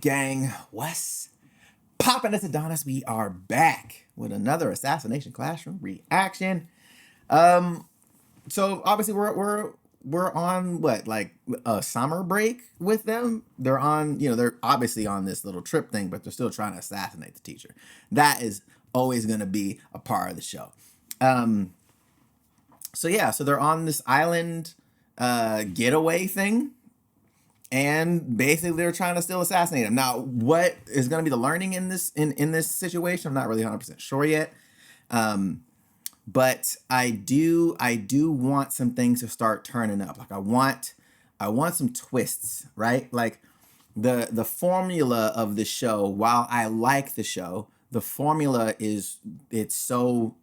gang? What's poppin'? It's Adonis. We are back with another Assassination Classroom reaction. So obviously we're on what, like a summer break with them. They're on, they're obviously on this little trip thing, but they're still trying to assassinate the teacher. That is always going to be a part of the show. So they're on this island getaway thing, and basically they're trying to still assassinate him. Now, what is going to be the learning in this situation? I'm not really 100% sure yet. But I do want some things to start turning up. Like I want some twists, right? Like the formula of the show, while I like the show, the formula it's so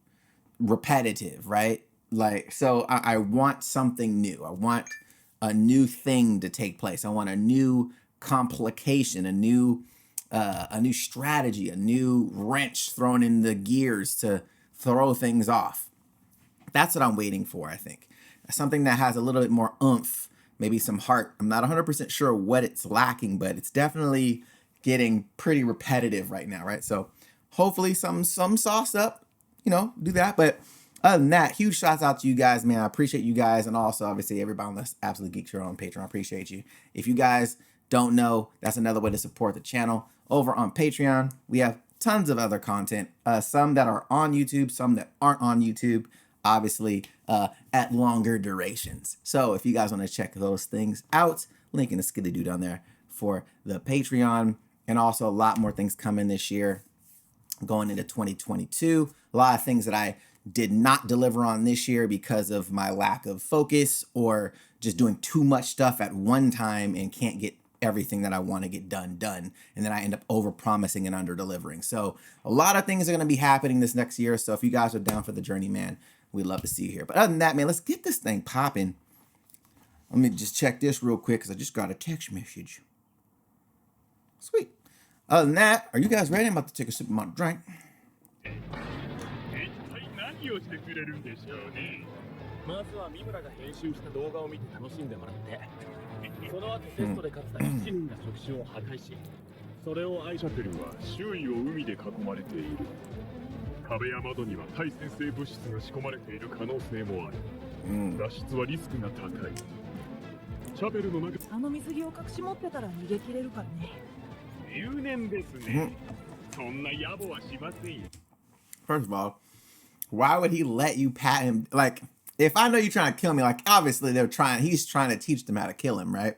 repetitive, right? Like, so I want something new. I want a new thing to take place. I want a new complication, a new strategy, a new wrench thrown in the gears to throw things off. That's what I'm waiting for, I think. Something that has a little bit more oomph, maybe some heart. I'm not 100% sure what it's lacking, but it's definitely getting pretty repetitive right now, right? So hopefully some sauce up, do that. But other than that, huge shouts out to you guys, man. I appreciate you guys. And also, obviously, everybody on this Absolute Geek Show on Patreon. I appreciate you. If you guys don't know, that's another way to support the channel. Over on Patreon, we have tons of other content, some that are on YouTube, some that aren't on YouTube, obviously at longer durations. So if you guys want to check those things out, link in the skidly doo down there for the Patreon. And also a lot more things coming this year going into 2022. A lot of things that I did not deliver on this year because of my lack of focus or just doing too much stuff at one time and can't get everything that I want to get done. And then I end up over promising and under delivering. So a lot of things are going to be happening this next year. So if you guys are down for the journey, man, we'd love to see you here. But other than that, man, let's get this thing popping. Let me just check this real quick because I just got a text message. Sweet. Other than that, are you guys ready? I'm about to take a sip of my drink. まずは三村が編集した動画を見て楽しんでもらって、その後テストで勝った7人が触手を破壊し、それを愛シャペルは周囲を海で囲まれている。壁や窓には対戦性物質が仕込まれている可能性もある。脱出はリスクが高い。シャペルの中、あの水着を隠し持ってたら逃げ切れるからね。入念ですね。そんな野暮はしませんよ。First of all, why would he let you pat him? Like, if I know you're trying to kill me, like, obviously he's trying to teach them how to kill him, right?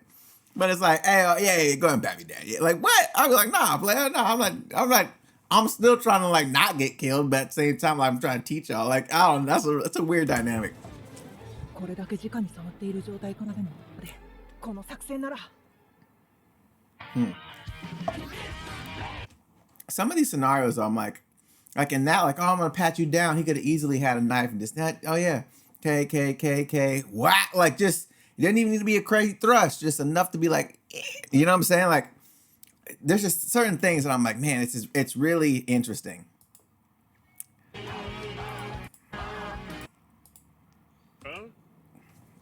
But it's like, hey, yeah, go ahead and pat me down. Yeah, like, what? I was like, nah, player, no, I'm still trying to, like, not get killed, but at the same time, like, I'm trying to teach y'all. Like, I don't know, that's a weird dynamic. Some of these scenarios, I'm like in that, like, oh, I'm gonna pat you down. He could have easily had a knife and just that. Oh yeah, K. Whack! Like, just it didn't even need to be a crazy thrust. Just enough to be like, you know what I'm saying? Like, there's just certain things that I'm like, man, it's really interesting.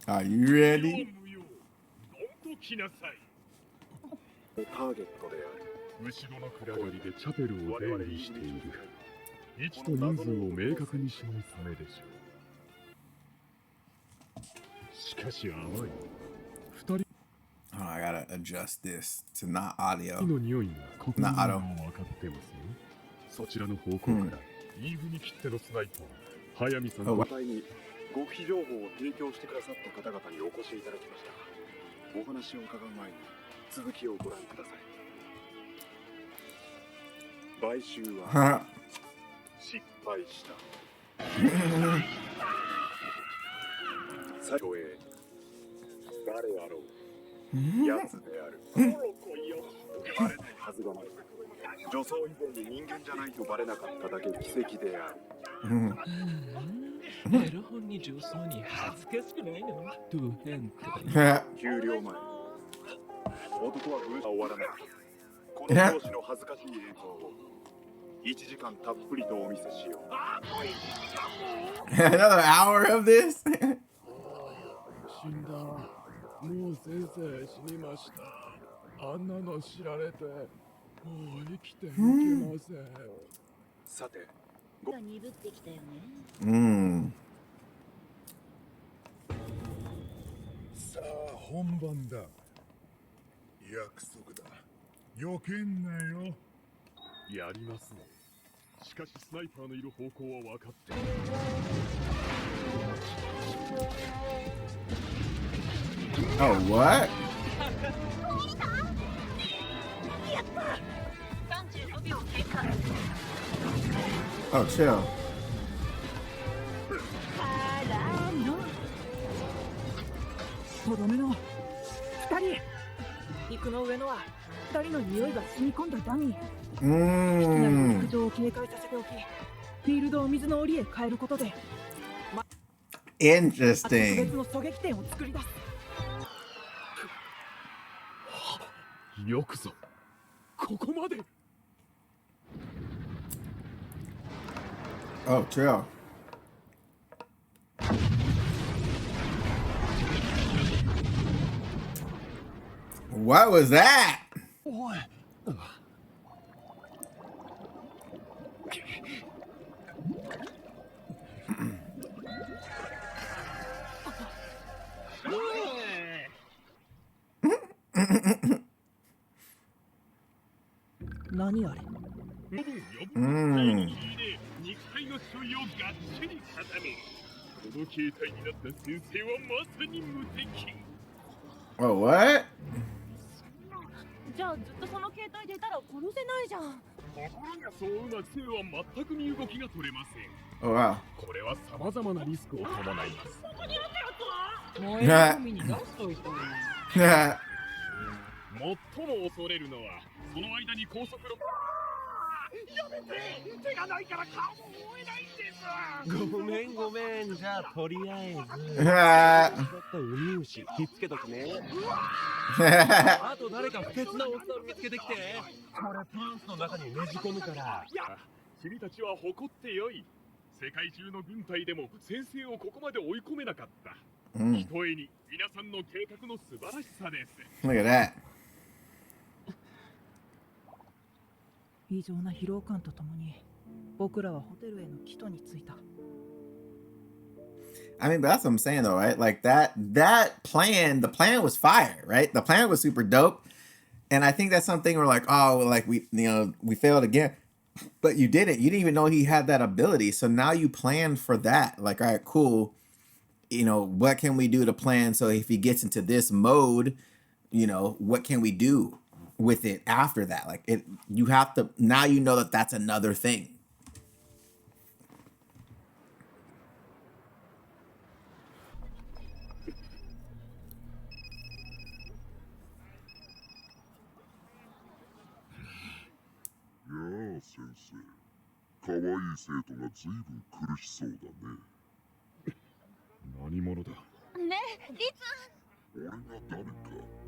Are you ready? 後ろの暗がりでチャペルを出入りしている。位置と人数を明確に示すためでしょう。しかし甘い。二人。Oh, I gotta adjust this to not audio. の匂いがここに分かってますよ。そちらの方向からイーブに切ってのスナイパー、早見さんの話題に極秘情報を提供してくださった方々にお越しいただきました。お話を伺う前に続きをご覧ください。買収は失敗した。最後へ誰やろう。奴である。来いよ。バレないはずがない。女装以前に人間じゃないとバレなかっただけ奇跡である。エロ本に女装に恥ずかしくないの？ドゥヘント。給料前。男は偶然終わらない。この上司の恥ずかしい映像を1時間たっぷりとお見せしよう。Another hour of this? 死んだ。もう先生死にました。あんなの知られてさて、が鈍ってきたよね。さあ本番だ。約束だ。避けんなよ。やりますね。しかしスナイパーのいる方向は分かってる。Oh, what? やった！35秒経過。Oh, chill. からのとどめの2人陸の上のは2人の匂いが染み込んだダミー。陸上を警戒させておき、フィールドを水の檻へ変えることで特 Interesting. 別の狙撃点を作り出す。よくぞここまで。 Oh, chill. What was that? おい。何あれ。肉体の所有をがっちり固め、この形態になった先生はまさに無敵。 Oh, what? じゃあずっとその携帯でいたら殺せないじゃん。ところがそうな性は全く身動きが取れません。 Oh, wow. これは様々なリスクを伴います。燃えるゴミに出しといたのに。最も恐れるのはその間に高速路。やめて、手がないから顔も追えないんです。ごめんごめん。じゃあとりあえずちょっとウミウシひっつけとくね。あと誰か不潔なおっさん見つけてきて。これパンツの中にねじ込むから。君たちは誇ってよい。世界中の軍隊でも先生をここまで追い込めなかった。ひとえに皆さんの計画の素晴らしさです。 Look at that. 異常な疲労感とともに僕らはホテルへの帰途に着いた。 I mean, but that's what I'm saying though, right? Like that plan, the plan was fire, right? The plan was super dope. And I think that's something we're like, oh, like we failed again. But you didn't. You didn't even know he had that ability. So now you planned for that. Like, all right, cool. What can we do to plan so if he gets into this mode, what can we do with it after that? Like you have to, now you know that that's another thing. Yeah, 先生。可愛い生徒が随分苦しそうだね。何者だ。ねえ、リツ。俺が誰か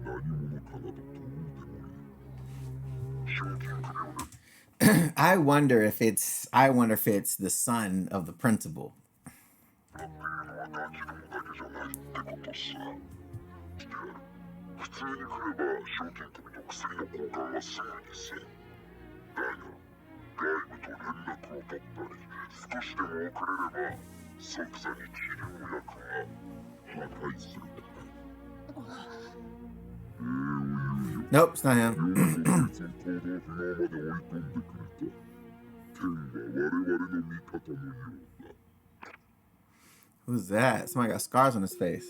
何者かなどどうでもいい。賞金首をね。I wonder if it's the son of the principal. やっているのはガキどもだけじゃないってことさ。してある。普通に来れば賞金首と薬の交換はすぐにせん。だが、外部と連絡を取ったり、少しでも遅れれば即座に治療薬が破壊する。Nope, it's not him. 行動不能まで追い込んでくれた。天は我々の味方のようだ。 Who's that? Somebody got scars on his face.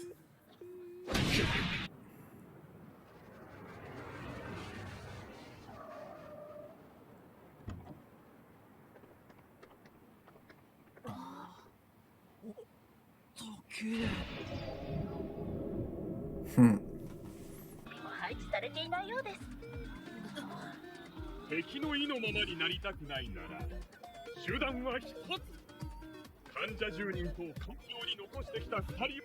Hmm. 配置されていないようです。敵の意のままになりたくないなら手段は一つ。患者10人と環境に残してきた2人。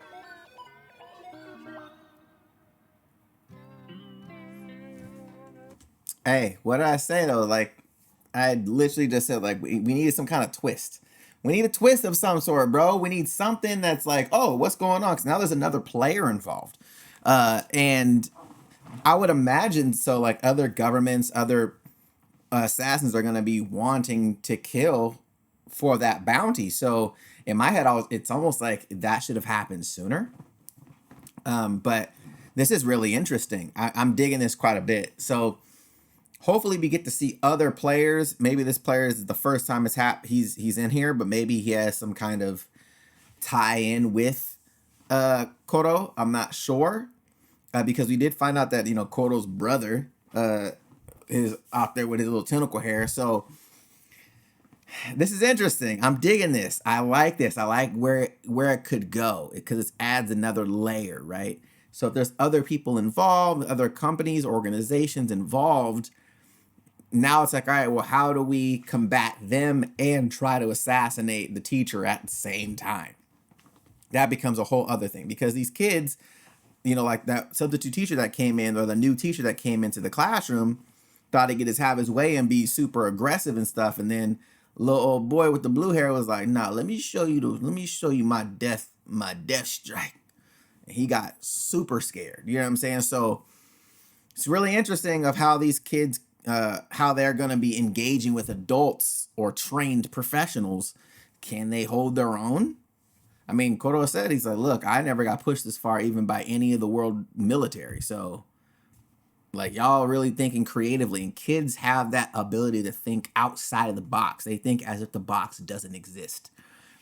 Hey, what did I say though? Like, I literally just said like we needed some kind of twist. We need a twist of some sort, bro. We need something that's like, oh, what's going on? Because now there's another player involved. And I would imagine so like other governments, other assassins are going to be wanting to kill for that bounty. So in my head, it's almost like that should have happened sooner. But this is really interesting. I'm digging this quite a bit. So hopefully we get to see other players. Maybe this player is the first time he's in here, but maybe he has some kind of tie-in with Koro. I'm not sure. Because we did find out that, Koro's brother is out there with his little tentacle hair. So this is interesting. I'm digging this. I like this. I like where it could go because it adds another layer, right? So if there's other people involved, other companies, organizations involved, now it's like, all right, well, how do we combat them and try to assassinate the teacher at the same time? That becomes a whole other thing because these kids, like that substitute teacher that came in or the new teacher that came into the classroom thought he'd have his way and be super aggressive and stuff. And then little old boy with the blue hair was like, nah, let me show you my death strike. And he got super scared. You know what I'm saying? So it's really interesting of how these kids, how they're going to be engaging with adults or trained professionals. Can they hold their own? I mean, Koro said, he's like, look, I never got pushed this far even by any of the world military. So like y'all really thinking creatively, and kids have that ability to think outside of the box. They think as if the box doesn't exist,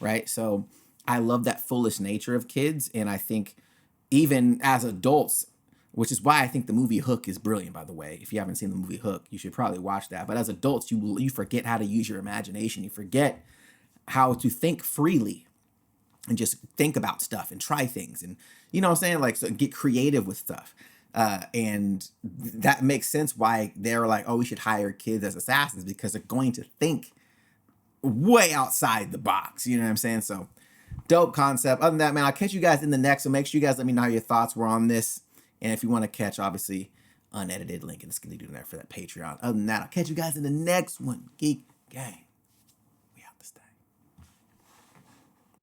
right? So I love that foolish nature of kids. And I think even as adults, which is why I think the movie Hook is brilliant, by the way. If you haven't seen the movie Hook, you should probably watch that. But as adults, you forget how to use your imagination. You forget how to think freely and just think about stuff and try things. And you know what I'm saying? Like, so get creative with stuff. And that makes sense why they're like, oh, we should hire kids as assassins because they're going to think way outside the box. You know what I'm saying? So dope concept. Other than that, man, I'll catch you guys in the next. So make sure you guys let me know how your thoughts were on this. And if you want to catch, obviously, unedited link, and it's going to do that for that Patreon. Other than that, I'll catch you guys in the next one. Geek Gang.